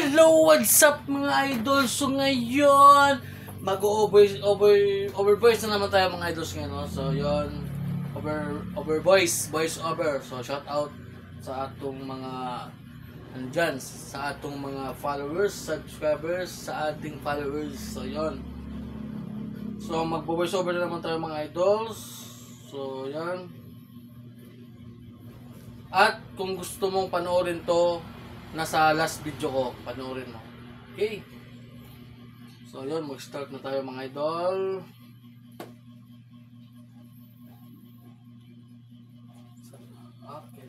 Hello, what's up mga idol? So ngayon, over voice na naman tayo mga idols ngayon, no? So yon, over voice over. So shout out sa atong mga andyan, sa atong mga followers, subscribers, sa ating followers. So yon. So voice over na naman tayo mga idols. So yan. At kung gusto mong panoorin to, nasa last video ko, panoorin mo. Okay? So yun, mag-start na tayo mga idol. Okay.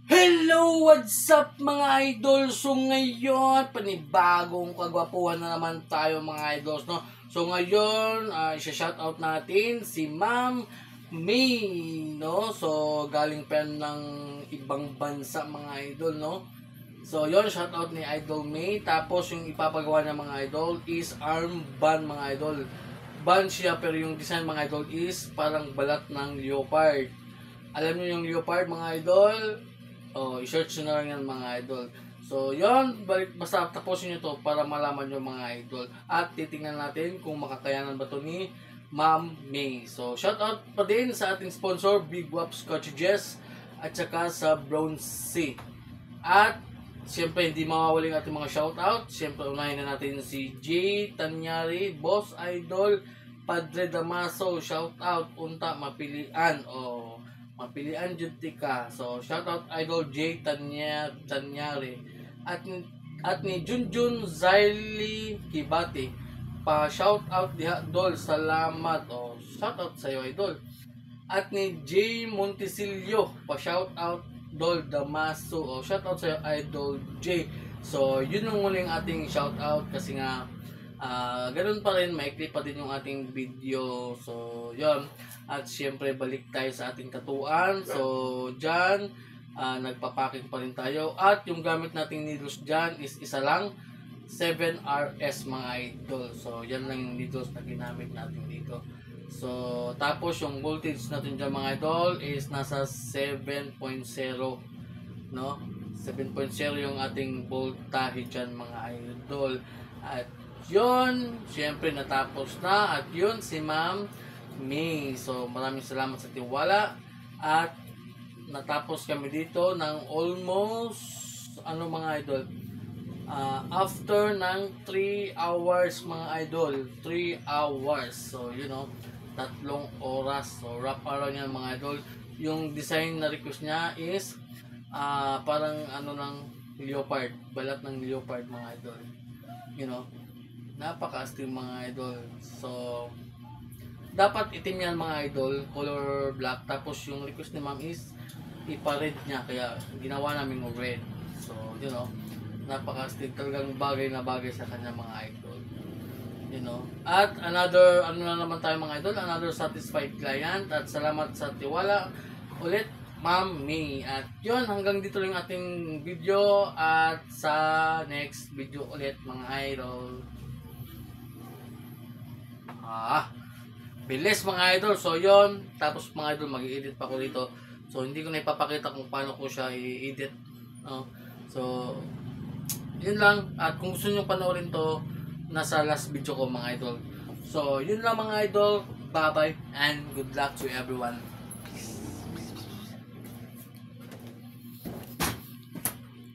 Hello, what's up mga idol? So ngayon, panibagong kagwapuhan na naman tayo mga idols, no? So ngayon, isa-shoutout natin si Ma'am May, no? So galing pa ng ibang bansa mga idol, no? So yon, shoutout ni Idol May. Tapos yung ipapagawa ng mga idol is armband mga idol. Band siya pero yung design mga idol is parang balat ng leopard. Alam niyo yung leopard mga idol? Oh, i-search nyo na lang yan mga idol. So, yon, basta tapusin nyo to para malaman nyo mga idol. At titingnan natin kung makakayanan ba to ni Ma'am May. So, shoutout pa din sa ating sponsor, Big Waps Cottages, at saka sa Brown Sea. At, siyempre, hindi mawawaling ating mga shoutout. Siyempre, unahin na natin si J. Tanyari, Boss Idol, Padre Damaso, shoutout, unta, mapilian, mapilian jud ka. So shoutout Idol J Tanyari at ni Junjun Zaili Kibati. Pa shoutout diha Dol, salamat. Shoutout sa iyo Idol. At ni J Montesilio, pa shoutout Dol Damaso. Shoutout sa iyo Idol J. So yun yung muling ating shoutout kasi nga ganun pa rin, maikli pa din yung ating video. So yun. At syempre balik tayo sa ating katuan. So dyan, nagpapaking pa rin tayo. At yung gamit nating needles dyan is isa lang, 7RS mga idol. So yan lang yung needles na ginamit natin dito. So tapos yung voltage natin dyan mga idol is nasa 7.0, no? 7.0 yung ating voltage dyan mga idol. At yun, syempre natapos na. At yun si Ma'am May. So maraming salamat sa tiwala. At natapos kami dito ng almost mga idol, after ng 3 hours mga idol. 3 hours. So you know, 3 oras. So wrap around yan mga idol. Yung design na request niya is parang ng leopard, balat ng leopard mga idol. You know, napaka-astig mga idol. So dapat itim yan mga idol, color black. Tapos yung request ni ma'am is ipa-red niya, kaya ginawa namin red. So you know, napaka-astig, talagang bagay na bagay sa kanya mga idol. You know, at another na naman tayo mga idol, another satisfied client. At salamat sa tiwala ulit Ma'am May. At yun, hanggang dito lang ating video. At sa next video ulit mga idol. Bilis mga idol. So yun, tapos mga idol, mag-i-edit pa ko dito. So hindi ko na ipapakita kung paano ko siya i-edit, no? So yun lang. At kung gusto nyo panoorin to, nasa last video ko mga idol. So yun lang mga idol. Bye bye and good luck to everyone.